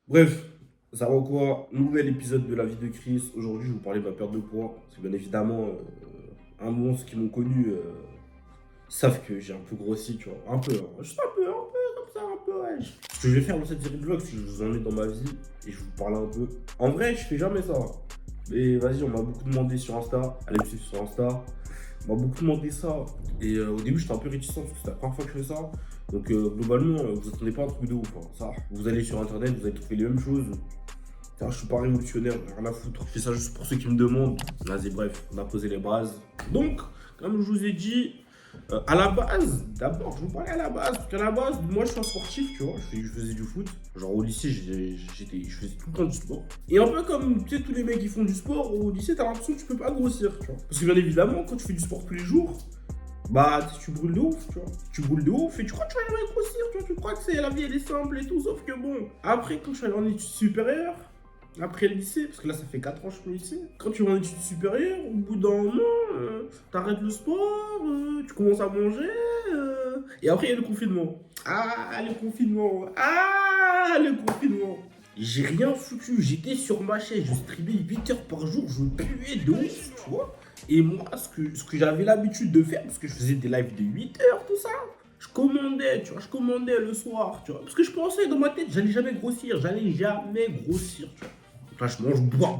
Bref, ça va quoi? Nouvel épisode de la vie de Chris. Aujourd'hui, je vais vous parler de ma perte de poids. Parce que bien évidemment, un monstre qui m'ont connu savent que j'ai un peu grossi, tu vois. Un peu, hein. Juste un peu, comme ça, un peu, ouais. Ce que je vais faire dans cette série de vlogs, c'est que je vous emmène dans ma vie et je vous parle un peu. En vrai, je fais jamais ça. Mais vas-y, on m'a beaucoup demandé sur Insta. Allez me suivre sur Insta. On m'a beaucoup demandé ça. Et au début, j'étais un peu réticent parce que c'était la première fois que je fais ça. Donc globalement, vous attendez pas un truc de ouf, hein. Ça, vous allez sur internet, vous allez trouver les mêmes choses. Ça, je suis pas révolutionnaire, j'en ai rien à foutre. Je fais ça juste pour ceux qui me demandent. Vas-y, bref, on a posé les bases. Donc, comme je vous ai dit, à la base, d'abord, je vous parlais à la base. Parce qu'à la base, moi, je suis un sportif, tu vois. Je faisais du foot. Genre, au lycée, je faisais tout le temps du sport. Et un peu comme, tu sais, tous les mecs qui font du sport, au lycée, t'as l'impression que tu peux pas grossir, tu vois. Parce que, bien évidemment, quand tu fais du sport tous les jours, bah, tu brûles de ouf, tu vois. Tu brûles de ouf et tu crois que tu vas jamais grossir, tu vois. Tu crois que la vie, elle est simple et tout. Sauf que bon, après, quand je suis allé en études supérieures, après le lycée, parce que là ça fait 4 ans que je suis au lycée, quand tu vas en études supérieures, au bout d'un moment, t'arrêtes le sport, tu commences à manger, et après il y a le confinement. Ah, le confinement. Ah, le confinement. J'ai rien foutu, j'étais sur ma chaise, je streamais 8 heures par jour, je puais de ouf, tu vois. Et moi, ce que j'avais l'habitude de faire, parce que je faisais des lives de 8 heures, tout ça, je commandais, tu vois, je commandais le soir, tu vois. Parce que je pensais dans ma tête, j'allais jamais grossir, tu vois. Là, je mange, tu vois,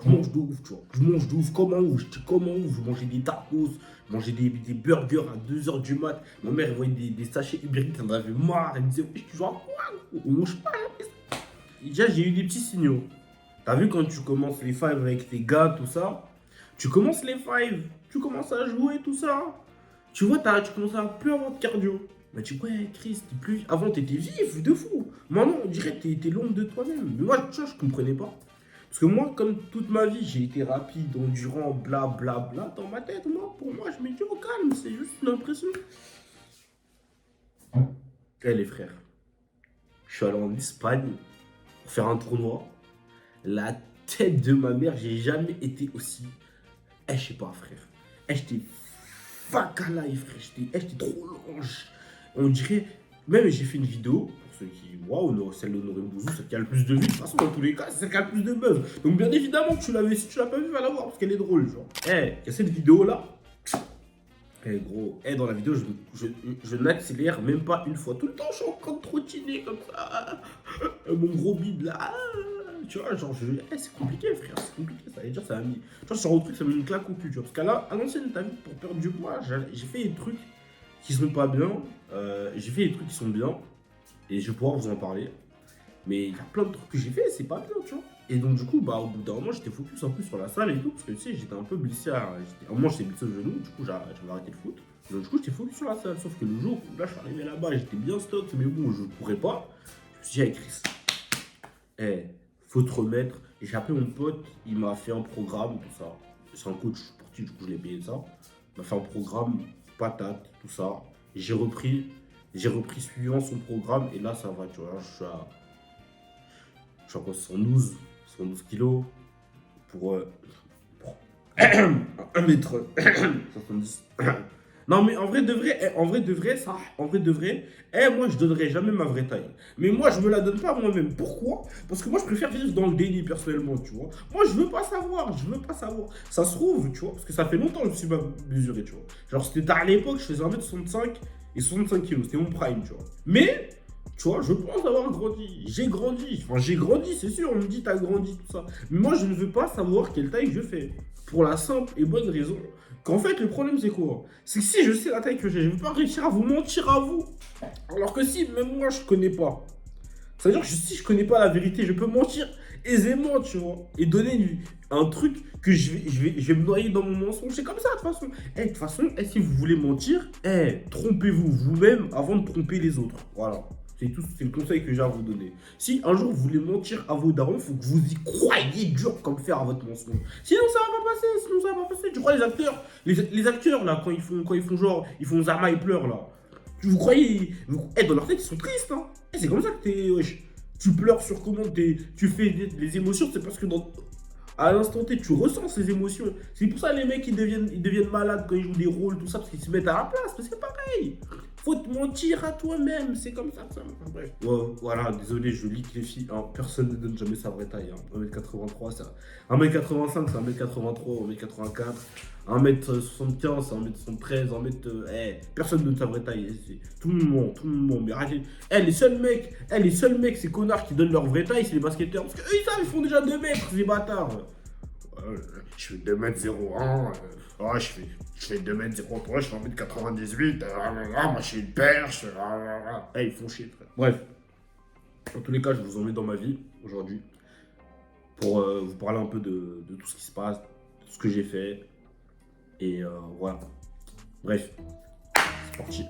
je mange de ouf, tu vois. Je mange de ouf comme un ouf, j'étais comme un ouf, je mangeais des tacos, je mangeais des burgers à 2 heures du mat. Ma mère, elle voyait des sachets Uber Eats, elle en avait marre, elle me disait, wesh, tu vois quoi? On mange pas à la maison. Et déjà, j'ai eu des petits signaux. T'as vu quand tu commences les fives avec tes gars, tout ça, tu commences les fives, tu commences à jouer, tout ça, tu vois, tu commences à plus avoir de cardio. Mais tu vois, ouais, Chris, avant t'étais vif de fou. Maintenant, on dirait que t'es l'ombre de toi-même. Mais moi, tu vois, je comprenais pas. Parce que moi, comme toute ma vie, j'ai été rapide, endurant, bla bla bla, dans ma tête, moi, pour moi, je me dis au calme, c'est juste une impression. Eh les frères, je suis allé en Espagne pour faire un tournoi. La tête de ma mère, j'ai jamais été aussi. Eh, je sais pas, frère. Eh, j'étais fuck alive, frère. J'étais trop longe. On dirait. Même j'ai fait une vidéo, pour ceux qui. Waouh, celle de Norem Bouzou, celle qui a le plus de vues. De toute façon, dans tous les cas, c'est celle qui a le plus de buzz. Donc, bien évidemment que tu l'avais. Si tu l'as pas vue, va la voir parce qu'elle est drôle, genre. Eh, il y a cette vidéo là. Eh, gros. Eh, dans la vidéo, je n'accélère même pas une fois. Tout le temps, je suis en train de trottiner comme ça. Mon gros bide là. Tu vois, genre, c'est compliqué, frère. C'est compliqué. Ça veut dire, ça a mis. Tu vois, ce genre de truc, ça m'a mis une claque au cul, tu vois. Parce qu'à à l'ancienne, t'as vu, pour perdre du poids, j'ai fait des trucs qui sont pas bien. J'ai fait des trucs qui sont bien. Et je vais pouvoir vous en parler. Mais il y a plein de trucs que j'ai fait, c'est pas bien, tu vois. Et donc, du coup, bah, au bout d'un moment, j'étais focus un peu sur la salle et tout. Parce que, tu sais, j'étais un peu blessé à. À un moment, j'étais blessé au genou. Du coup, j'avais arrêté le foot. Donc, du coup, j'étais focus sur la salle. Sauf que le jour où là, je suis arrivé là-bas, j'étais bien stock. Mais bon, je pourrais pas. Je me suis dit, hey, Chris, eh, faut te remettre. Et j'ai appelé mon pote, il m'a fait un programme, tout ça. C'est un coach sportif, du coup je l'ai payé ça. Il m'a fait un programme, patate, tout ça. J'ai repris suivant son programme et là ça va, tu vois. Je suis à quoi, 112 kilos pour 1 mètre 70. Non, mais en vrai de vrai, moi, je donnerai jamais ma vraie taille. Mais moi, je me la donne pas moi-même. Pourquoi? Parce que moi, je préfère vivre dans le déni, personnellement, tu vois. Moi, je veux pas savoir. Ça se trouve, tu vois, parce que ça fait longtemps que je me suis pas mesuré, tu vois. Genre, c'était tard à l'époque, je faisais 1m65 et 65 kilos. C'était mon prime, tu vois. Mais, tu vois, je pense avoir grandi. J'ai grandi, c'est sûr. On me dit, t'as grandi, tout ça. Mais moi, je ne veux pas savoir quelle taille je fais. Pour la simple et bonne raison qu'en fait, le problème, c'est quoi? C'est que si je sais la taille que j'ai, je ne vais pas réussir à vous mentir à vous. Alors que si, même moi, je connais pas. C'est-à-dire que si je connais pas la vérité, je peux mentir aisément, tu vois. Et donner un truc que je vais me noyer dans mon mensonge. C'est comme ça, de toute façon. De toute façon, si vous voulez mentir, trompez-vous vous-même avant de tromper les autres. Voilà. C'est tout, c'est le conseil que j'ai à vous donner. Si un jour vous voulez mentir à vos darons, il faut que vous y croyez dur comme fer à votre mensonge. Sinon ça va pas passer, Tu crois les acteurs là, quand ils font genre, ils font Zama et pleure là. Vous croyez, dans leur tête ils sont tristes, hein. C'est comme ça que wesh. Tu pleures sur commande, tu fais des émotions, c'est parce que à l'instant T, tu ressens ces émotions. C'est pour ça les mecs ils deviennent malades quand ils jouent des rôles, tout ça, parce qu'ils se mettent à la place, mais c'est pareil. Faut te mentir à toi-même, c'est comme ça. Enfin, bref. Ouais, voilà, désolé, je lis que les filles. Hein, personne ne donne jamais sa vraie taille. Hein. 1m83, ça. 1m85, c'est 1m83, 1m84. 1m75, c'est 1m73, 1m. Personne ne donne sa vraie taille. Tout le monde ment, tout le monde ment. Mais arrêtez. Les seuls mecs, ces connards qui donnent leur vraie taille, c'est les basketteurs. Parce qu'eux, ils savent, ils font déjà 2 mètres, ces bâtards. Je fais 2m01. Je fais 2m03, je fais 1m98. Moi, je suis une perche. Ils font chier, frère. Bref. En tous les cas, je vous emmène dans ma vie aujourd'hui pour vous parler un peu de tout ce qui se passe, de tout ce que j'ai fait. Et voilà. Bref, c'est parti.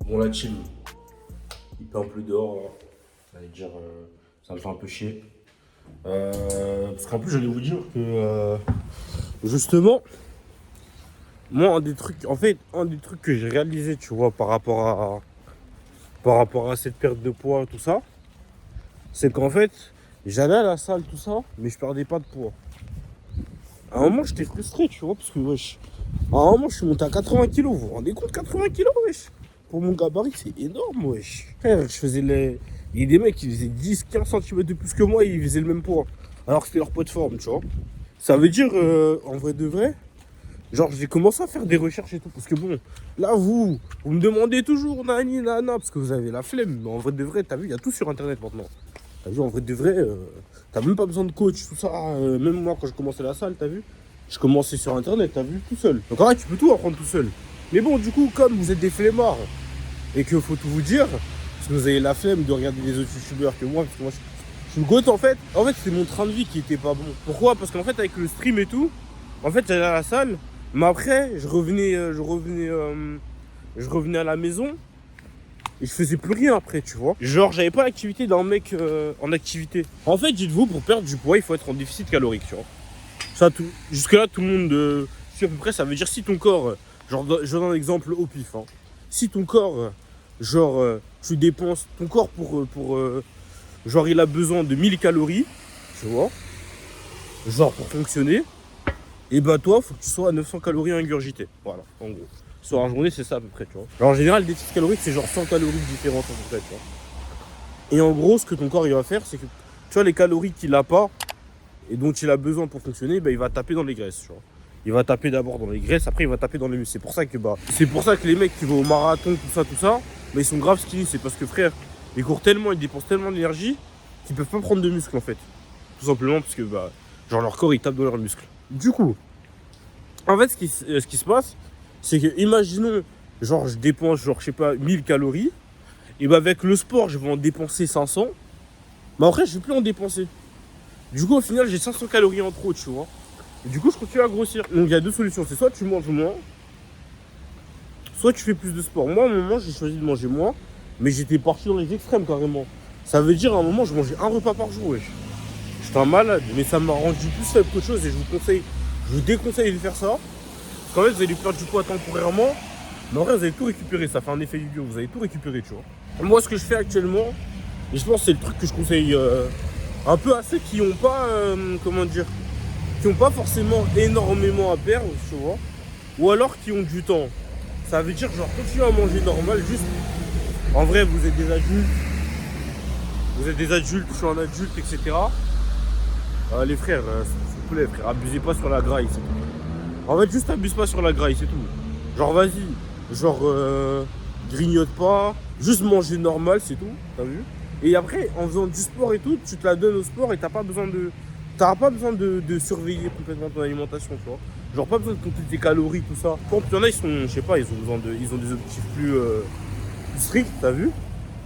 Bon, la team, il pleut un peu dehors. Là. Ça veut dire, ça me fait un peu chier. Parce qu'en plus, j'allais vous dire que justement, moi, un des trucs que j'ai réalisé, tu vois, par rapport à cette perte de poids, tout ça, c'est qu'en fait, j'allais à la salle, tout ça, mais je perdais pas de poids. À un moment, j'étais frustré, tu vois, parce que, wesh, à un moment, je suis monté à 80 kilos. Vous vous rendez compte, 80 kilos, wesh? Pour mon gabarit, c'est énorme, wesh. Frère, je faisais les. Il y a des mecs qui faisaient 10, 15 cm de plus que moi, ils faisaient le même poids. Alors que c'était leur poids de forme, tu vois. Ça veut dire, en vrai de vrai, genre, j'ai commencé à faire des recherches et tout. Parce que bon, là, vous me demandez toujours, nani, nana, parce que vous avez la flemme. Mais en vrai de vrai, t'as vu, il y a tout sur Internet maintenant. T'as vu, en vrai de vrai, t'as même pas besoin de coach, tout ça. Même moi, quand je commençais la salle, t'as vu, je commençais sur Internet, t'as vu, tout seul. Donc en vrai, tu peux tout apprendre tout seul. Mais bon, du coup, comme vous êtes des flemmards, et qu'il faut tout vous dire, parce que vous avez la flemme de regarder les autres youtubeurs que moi, parce que moi, je suis le goat en fait. En fait, c'est mon train de vie qui était pas bon. Pourquoi? Parce qu'en fait, avec le stream et tout, en fait, j'allais à la salle, mais après, je revenais à la maison, et je faisais plus rien après, tu vois. Genre, j'avais pas l'activité d'un mec en activité. En fait, dites-vous, pour perdre du poids, il faut être en déficit calorique, tu vois. Ça, jusque-là, tout le monde suit à peu près. Ça veut dire si ton corps, genre, je donne un exemple au pif, hein. Si ton corps, tu dépenses ton corps genre, il a besoin de 1000 calories, tu vois, genre, pour fonctionner, et bah, toi, faut que tu sois à 900 calories ingurgitées. Voilà, en gros. Sur la journée, c'est ça à peu près, tu vois. Alors, en général, le déficit calorique, c'est genre 100 calories différentes à peu près, tu vois. Et en gros, ce que ton corps, il va faire, c'est que, tu vois, les calories qu'il a pas et dont il a besoin pour fonctionner, bah, il va taper dans les graisses, tu vois. Il va taper d'abord dans les graisses, après il va taper dans les muscles. C'est pour ça que les mecs qui vont au marathon, tout ça, bah, ils sont grave skinny. C'est parce que frère, ils courent tellement, ils dépensent tellement d'énergie qu'ils peuvent pas prendre de muscles en fait. Tout simplement parce que bah, genre leur corps il tape dans leurs muscles. Du coup, en fait ce qui se passe, c'est que imaginons, genre je dépense genre je sais pas 1000 calories, et bah avec le sport je vais en dépenser 500, mais après je vais plus en dépenser. Du coup au final j'ai 500 calories en trop, tu vois. Et du coup, je continue à grossir. Donc, il y a 2 solutions. C'est soit tu manges moins, soit tu fais plus de sport. Moi, à un moment, j'ai choisi de manger moins, mais j'étais parti dans les extrêmes carrément. Ça veut dire, à un moment, je mangeais un repas par jour, wesh. J'étais un malade, mais ça m'a rendu plus faible qu'autre chose et je vous déconseille de faire ça. Parce qu'en fait, vous allez perdre du poids temporairement, mais en vrai, vous allez tout récupérer. Ça fait un effet yo-yo, vous allez tout récupérer, tu vois. Moi, ce que je fais actuellement, et je pense que c'est le truc que je conseille un peu à ceux qui n'ont pas, comment dire, qui n'ont pas forcément énormément à perdre, tu vois, ou alors qui ont du temps. Ça veut dire genre continuer à manger normal, juste en vrai vous êtes des adultes, je suis un adulte, etc. Les frères, s'il vous plaît frère, abusez pas sur la graille, c'est tout. En fait juste abuse pas sur la graille, c'est tout. Genre vas-y, genre grignote pas, juste manger normal, c'est tout, t'as vu? Et après en faisant du sport et tout, tu te la donnes au sport et t'auras pas besoin de surveiller complètement ton alimentation, tu vois. Genre pas besoin de compter tes calories, tout ça. Quand il y en a, ils sont, je sais pas, ils ont des objectifs plus stricts, t'as vu.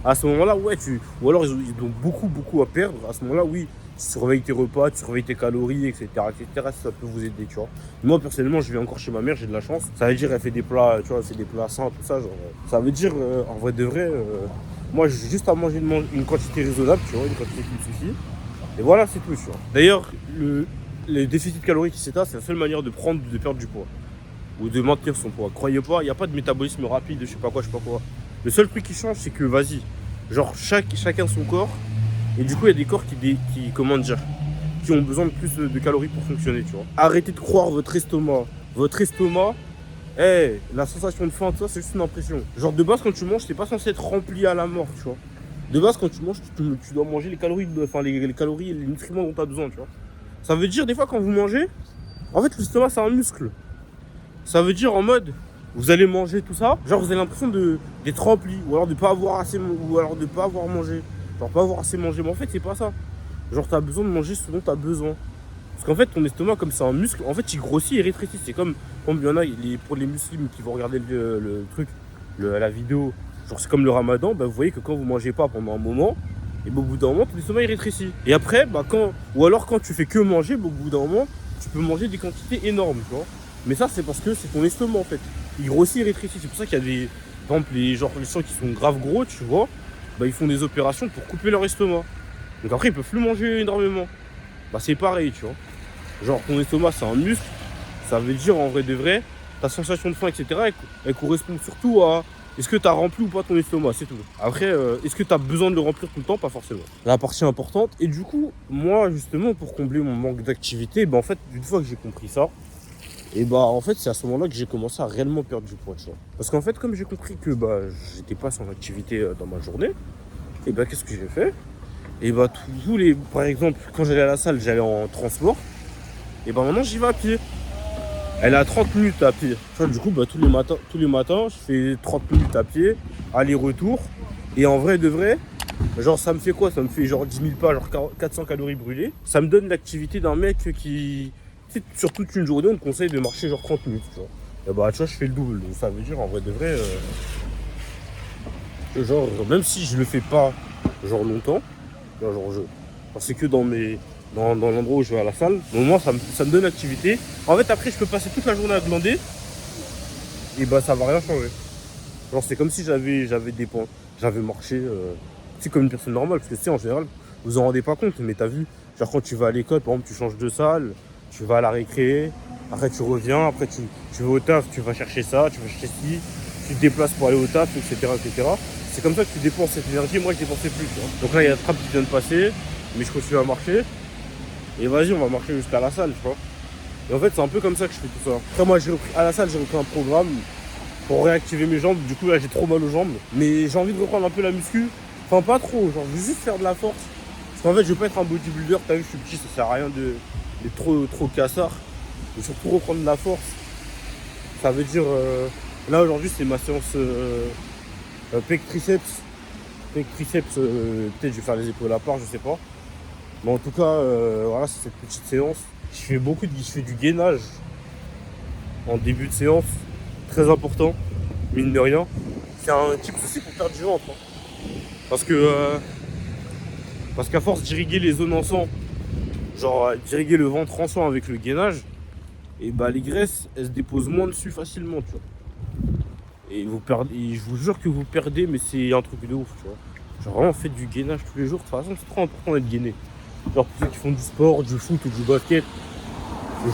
À ce moment-là, ouais, ou alors ils ont beaucoup à perdre. À ce moment-là, oui, tu surveilles tes repas, tu surveilles tes calories, etc., ça peut vous aider, tu vois. Moi, personnellement, je vais encore chez ma mère, j'ai de la chance. Ça veut dire, elle fait des plats, tu vois, elle fait des plats sains, tout ça, genre. Ça veut dire, en vrai de vrai, moi, j'ai juste à manger une quantité raisonnable, tu vois, une quantité qui me suffit. Et voilà, c'est tout, tu vois. D'ailleurs, le déficit calorique, c'est la seule manière de perdre du poids. Ou de maintenir son poids. Croyez pas, il n'y a pas de métabolisme rapide, je sais pas quoi. Le seul truc qui change, c'est que, vas-y, genre, chacun son corps. Et du coup, il y a des corps comment dire, qui ont besoin de plus de calories pour fonctionner, tu vois. Arrêtez de croire votre estomac. Votre estomac, la sensation de faim, tout ça, c'est juste une impression. Genre, de base, quand tu manges, t'es pas censé être rempli à la mort, tu vois. De base, quand tu manges, tu dois manger les calories, enfin, les calories et les nutriments dont tu as besoin, tu vois. Ça veut dire, des fois, quand vous mangez, en fait, l'estomac, c'est un muscle. Ça veut dire, en mode, vous allez manger tout ça, genre, vous avez l'impression d'être rempli, ou alors de pas avoir assez, ou alors de pas avoir mangé. Genre, pas avoir assez mangé. Mais en fait, c'est pas ça. Genre, t'as besoin de manger ce dont t'as besoin. Parce qu'en fait, ton estomac, comme c'est un muscle, en fait, il grossit et rétrécit. C'est comme il y en a, pour les musulmans qui vont regarder le truc, la vidéo, genre c'est comme le ramadan, bah, vous voyez que quand vous mangez pas pendant un moment, et bah, au bout d'un moment, ton estomac il rétrécit. Et après, bah, ou alors quand tu fais que manger, bah, au bout d'un moment, tu peux manger des quantités énormes, tu vois. Mais ça, c'est parce que c'est ton estomac, en fait. Il grossit et rétrécit. C'est pour ça qu'il y a des, par exemple, les gens qui sont grave gros, tu vois, bah, ils font des opérations pour couper leur estomac. Donc après, ils peuvent plus manger énormément. Bah, c'est pareil, tu vois. Genre, ton estomac, c'est un muscle. Ça veut dire, en vrai de vrai, ta sensation de faim, etc., elle correspond surtout à est-ce que tu as rempli ou pas ton estomac, c'est tout. Après, est-ce que tu as besoin de le remplir tout le temps? Pas forcément. La partie importante. Et du coup, moi, justement, pour combler mon manque d'activité, bah, en fait, une fois que j'ai compris ça, et bah, en fait, c'est à ce moment-là que j'ai commencé à réellement perdre du poids, tu vois. Parce qu'en fait, comme j'ai compris que bah, j'étais pas sans activité dans ma journée, et bah, qu'est-ce que j'ai fait? Et bah, par exemple, quand j'allais à la salle, j'allais en transport. Et bah, maintenant, j'y vais à pied. Elle est à 30 minutes à pied. Enfin, du coup, bah, tous les matins, je fais 30 minutes à pied, aller-retour. Et en vrai de vrai, genre ça me fait quoi? Ça me fait genre 10 000 pas, genre 400 calories brûlées. Ça me donne l'activité d'un mec qui, tu sais, sur toute une journée, on me conseille de marcher genre 30 minutes, tu vois. Et bah, tu vois, je fais le double. Donc ça veut dire, en vrai de vrai, genre, même si je le fais pas, genre longtemps, genre, c'est que dans l'endroit où je vais à la salle, au moins ça me donne l'activité. En fait, après, je peux passer toute la journée à glander et bah ça va rien changer. Genre, c'est comme si j'avais marché, comme une personne normale, parce que tu sais, en général, vous en rendez pas compte, mais t'as vu, genre quand tu vas à l'école, par exemple, tu changes de salle, tu vas à la récré, après tu reviens, après tu vas au taf, tu vas chercher ça, tu vas chercher ci, tu te déplaces pour aller au taf, etc., etc. C'est comme ça que tu dépenses cette énergie. Moi, je dépensais plus, tu vois. Donc là, il y a la trappe qui vient de passer, mais je continue à marcher. Et vas-y, on va marcher jusqu'à la salle, tu vois. Et en fait, c'est un peu comme ça que je fais tout ça. Après, moi, à la salle, j'ai repris un programme pour réactiver mes jambes. Du coup, là, j'ai trop mal aux jambes. Mais j'ai envie de reprendre un peu la muscu. Enfin, pas trop, genre, je veux juste faire de la force. Parce qu'en fait, je veux pas être un bodybuilder. T'as vu, je suis petit, ça sert à rien d'être trop cassard. Je veux surtout reprendre de la force. Ça veut dire, là, aujourd'hui, c'est ma séance pec triceps. Pec triceps, peut-être je vais faire les épaules à part, je sais pas. Mais en tout cas, voilà, c'est cette petite séance. Je fais du gainage en début de séance, très important, mine de rien. C'est un type aussi pour perdre du ventre. Hein. Parce qu'à force d'irriguer les zones en sang, genre d'irriguer le ventre en sang avec le gainage, et bah les graisses, elles se déposent moins dessus facilement, tu vois. Et je vous jure que vous perdez, mais c'est un truc de ouf, tu vois. Genre vraiment faites du gainage tous les jours, de toute façon c'est trop important d'être gainé. Genre pour ceux qui font du sport, du foot ou du basket,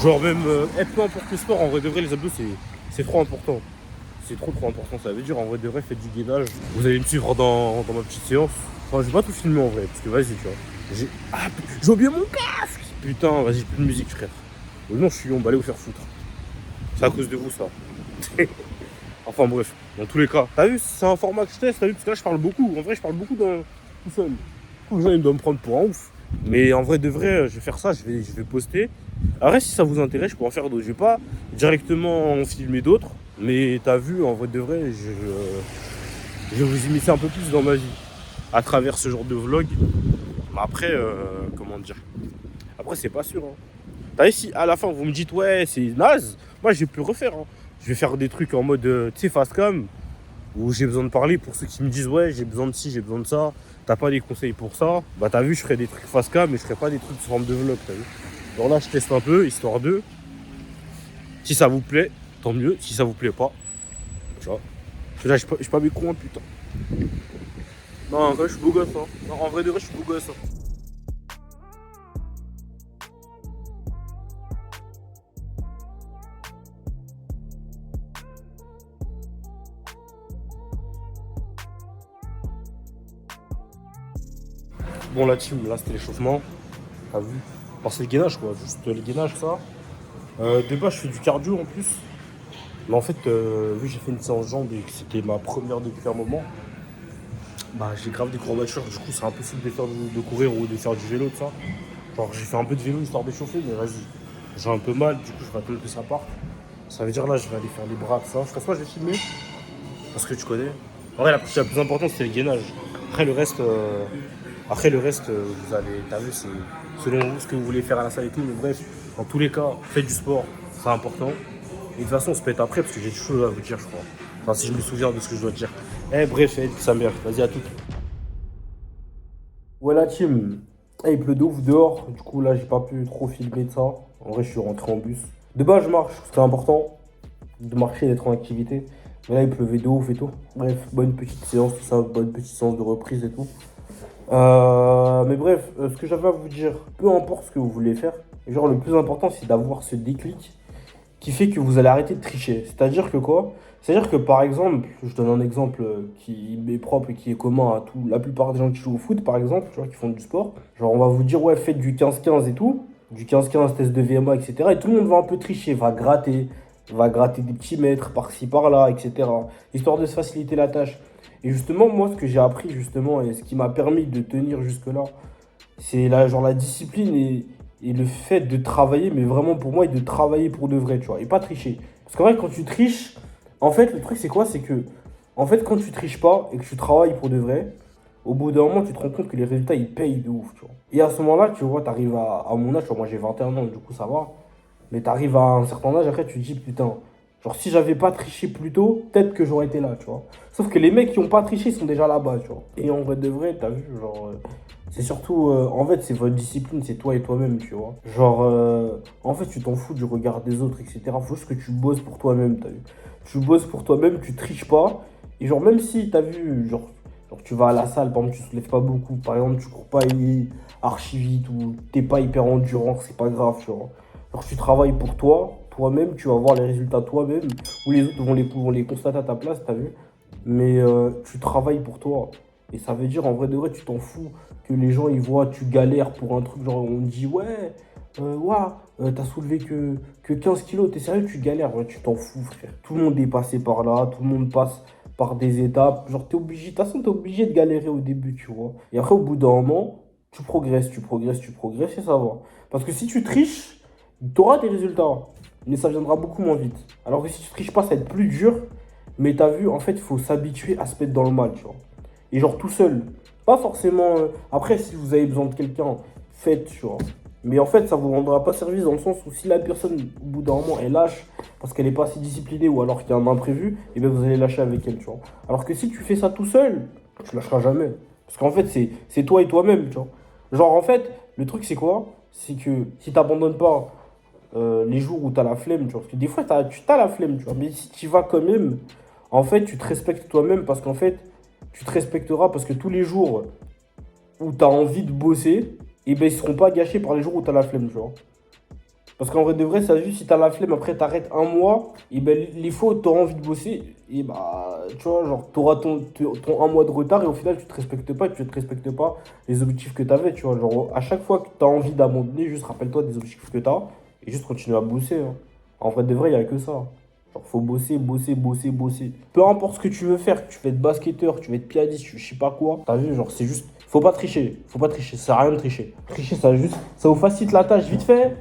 genre même, peu importe le sport, en vrai de vrai les abdos c'est trop important. C'est trop important, ça veut dire en vrai de vrai faites du gainage. Vous allez me suivre dans ma petite séance. Enfin je vais pas tout filmer en vrai, parce que vas-y tu vois. J'ai oublié mon casque. Putain, vas-y j'ai plus de musique frère. Non je suis on va aller vous faire foutre. C'est à cause de vous ça. Enfin bref, dans tous les cas. T'as vu, c'est un format que je teste, t'as vu, parce que là je parle beaucoup. En vrai je parle beaucoup tout seul. Tous les gens ils doivent me prendre pour un ouf. Mais en vrai de vrai, je vais faire ça, je vais poster. Après si ça vous intéresse, je peux en faire d'autres. Je vais pas directement en filmer d'autres. Mais t'as vu, en vrai de vrai, je vais vous immiscer un peu plus dans ma vie. À travers ce genre de vlog. Mais après, comment dire. Après c'est pas sûr. Hein. T'as vu, si à la fin vous me dites ouais c'est naze, moi je peux refaire. Hein. Je vais faire des trucs en mode, tu sais, fast cam, où j'ai besoin de parler pour ceux qui me disent ouais j'ai besoin de ci, j'ai besoin de ça, t'as pas des conseils pour ça, bah t'as vu je ferai des trucs fast cam mais je ferai pas des trucs sous forme de vlog, t'as vu. Alors là je teste un peu, histoire de, si ça vous plaît, tant mieux, si ça vous plaît pas, tu vois. Parce que là je suis pas mes coups, putain. Non en vrai je suis beau gosse, hein. Non en vrai de vrai je suis beau gosse, hein. Bon, la team, là, c'était l'échauffement. T'as vu? Bon, c'est le gainage, quoi. Juste le gainage, ça. De base, je fais du cardio en plus. Mais en fait, vu que j'ai fait une séance jambes et que c'était ma première depuis un moment, bah, j'ai grave des courbatures. Du coup, c'est impossible de courir ou de faire du vélo, tout ça. Genre, j'ai fait un peu de vélo histoire d'échauffer, mais vas-y. J'ai un peu mal, du coup, je vais attendre que ça parte. Ça veut dire là, je vais aller faire les bras, tout ça. Je pense pas que je vais filmer, parce que tu connais. En vrai, la partie la plus importante, c'est le gainage. Après, le reste, vous allez, t'as vu, c'est selon vous ce que vous voulez faire à la salle et tout. Mais bref, dans tous les cas, faites du sport, c'est important. Et de toute façon, on se pète après, parce que j'ai des choses à vous dire, je crois. Enfin, si je me souviens de ce que je dois dire. Bref, sa mère, vas-y, à tout. Ouais, la team. Il pleut de ouf dehors. Du coup, là, j'ai pas pu trop filmer de ça. En vrai, je suis rentré en bus. De base, je marche. C'est important de marcher, d'être en activité. Mais là, il pleuvait de ouf et tout. Bref, bonne petite séance, tout ça. Bonne petite séance de reprise et tout. Mais bref, ce que j'avais à vous dire, peu importe ce que vous voulez faire, genre, le plus important, c'est d'avoir ce déclic qui fait que vous allez arrêter de tricher. C'est-à-dire que quoi? C'est-à-dire que par exemple, je donne un exemple qui m'est propre et qui est commun à la plupart des gens qui jouent au foot, par exemple, tu vois, qui font du sport. Genre, on va vous dire, ouais, faites du 15-15 et tout, du 15-15, test de VMA, etc. Et tout le monde va un peu tricher, va gratter des petits mètres par-ci, par-là, etc. Histoire de se faciliter la tâche. Et justement, moi, ce que j'ai appris, justement, et ce qui m'a permis de tenir jusque-là, c'est la discipline et le fait de travailler, mais vraiment pour moi, et de travailler pour de vrai, tu vois, et pas tricher. Parce qu'en vrai, quand tu triches, en fait, le truc, c'est quoi? C'est que, en fait, quand tu triches pas et que tu travailles pour de vrai, au bout d'un moment, tu te rends compte que les résultats, ils payent de ouf, tu vois. Et à ce moment-là, tu vois, t'arrives à mon âge, tu vois, moi j'ai 21 ans, du coup, ça va. Mais t'arrives à un certain âge, après, tu te dis, putain, genre, si j'avais pas triché plus tôt, peut-être que j'aurais été là, tu vois. Sauf que les mecs qui ont pas triché, ils sont déjà là-bas, tu vois. Et en vrai de vrai, t'as vu, genre, c'est surtout, en fait, c'est votre discipline, c'est toi et toi-même, tu vois. Genre, en fait, tu t'en fous du regard des autres, etc. Faut juste que tu bosses pour toi-même, t'as vu. Tu bosses pour toi-même, tu triches pas. Et genre, même si t'as vu, genre, tu vas à la salle, par exemple, tu soulèves pas beaucoup. Par exemple, tu cours pas archi vite ou t'es pas hyper endurant, c'est pas grave, tu vois. Genre, tu travailles pour toi, toi-même, tu vas voir les résultats toi-même. Ou les autres vont les constater à ta place, t'as vu. Mais tu travailles pour toi. Et ça veut dire, en vrai de vrai, tu t'en fous que les gens ils voient, tu galères pour un truc, genre on dit ouais, t'as soulevé que 15 kilos, t'es sérieux, tu galères, ouais, tu t'en fous, frère. Tout le monde est passé par là, tout le monde passe par des étapes, genre t'es obligé, de toute façon t'es obligé de galérer au début, tu vois. Et après, au bout d'un moment, tu progresses et ça va. Parce que si tu triches, t'auras des résultats, mais ça viendra beaucoup moins vite. Alors que si tu triches pas, ça va être plus dur, mais t'as vu, en fait, il faut s'habituer à se mettre dans le mal, tu vois. Et genre tout seul. Pas forcément. Après, si vous avez besoin de quelqu'un, faites, tu vois. Mais en fait, ça vous rendra pas service dans le sens où si la personne, au bout d'un moment, elle lâche parce qu'elle est pas assez disciplinée ou alors qu'il y a un imprévu, et bien vous allez lâcher avec elle, tu vois. Alors que si tu fais ça tout seul, tu lâcheras jamais. Parce qu'en fait, c'est toi et toi-même, tu vois. Genre, en fait, le truc, c'est quoi? C'est que si t'abandonnes pas les jours où t'as la flemme, tu vois. Parce que des fois, tu t'as la flemme, tu vois. Mais si tu vas quand même, en fait, tu te respectes toi-même parce qu'en fait, tu te respecteras parce que tous les jours où tu as envie de bosser, et ben ils seront pas gâchés par les jours où tu as la flemme, tu vois. Parce qu'en vrai de vrai, ça juste si tu as la flemme, après tu arrêtes un mois, et ben les fois où tu auras envie de bosser, et bah tu vois, genre tu auras ton un mois de retard et au final tu te respectes pas, tu te respectes pas les objectifs que tu avais, tu vois. Genre à chaque fois que tu as envie d'abandonner, juste rappelle-toi des objectifs que tu as et juste continue à bosser, hein. En vrai de vrai, il n'y a que ça. Genre, faut bosser, bosser, bosser, bosser. Peu importe ce que tu veux faire, que tu veux être basketteur, tu veux être pianiste, je sais pas quoi. T'as vu, genre, c'est juste. Faut pas tricher. Faut pas tricher. Ça sert à rien de tricher. Tricher, ça juste. Ça vous facilite la tâche vite fait.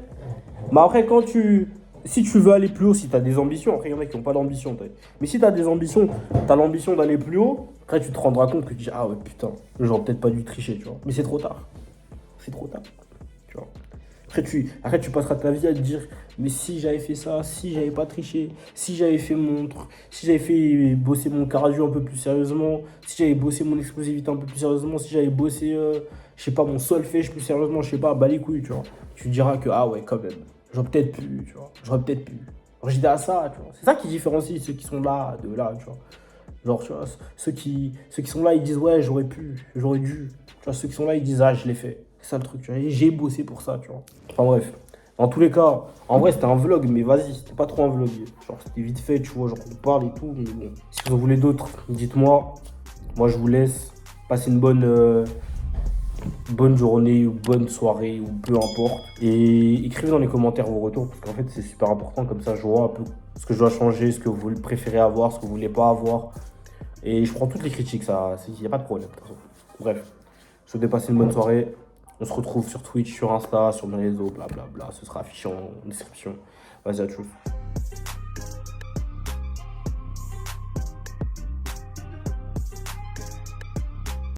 Mais après, quand tu. Si tu veux aller plus haut, si tu as des ambitions, après il y en a qui n'ont pas d'ambition. Mais si tu as des ambitions, tu as l'ambition d'aller plus haut, après tu te rendras compte que tu dis ah ouais putain, j'aurais peut-être pas dû tricher, tu vois. Mais c'est trop tard. C'est trop tard. Tu vois. Après, tu passeras ta vie à te dire, mais si j'avais fait ça, si j'avais pas triché, si j'avais fait si j'avais fait bosser mon cardio un peu plus sérieusement, si j'avais bossé mon explosivité un peu plus sérieusement, si j'avais bossé, je sais pas, mon solfège plus sérieusement, je sais pas, bah les couilles, tu vois. Tu te diras que, ah ouais, quand même, j'aurais peut-être pu, tu vois, j'aurais peut-être pu. Genre, j'étais à ça, tu vois. C'est ça qui différencie ceux qui sont là, de là, tu vois. Genre, tu vois, ceux qui sont là, ils disent, ouais, j'aurais pu, j'aurais dû. Tu vois, ceux qui sont là, ils disent, ah, je l'ai fait. C'est ça le truc, tu vois. Et j'ai bossé pour ça, tu vois. Enfin, bref. Dans tous les cas, en vrai, c'était un vlog, mais vas-y, c'était pas trop un vlog. Genre, c'était vite fait, tu vois, genre, on parle et tout. Mais bon, si vous en voulez d'autres, dites-moi. Moi, je vous laisse. Passez une bonne bonne journée ou bonne soirée ou peu importe. Et écrivez dans les commentaires vos retours parce qu'en fait c'est super important, comme ça je vois un peu ce que je dois changer, ce que vous préférez avoir, ce que vous voulez pas avoir. Et je prends toutes les critiques, ça, il n'y a pas de problème. De toute façon. Bref, je vous souhaite de passer une bonne soirée. On se retrouve sur Twitch, sur Insta, sur mes réseaux, blablabla. Ce sera affiché en description. Vas-y, à tous.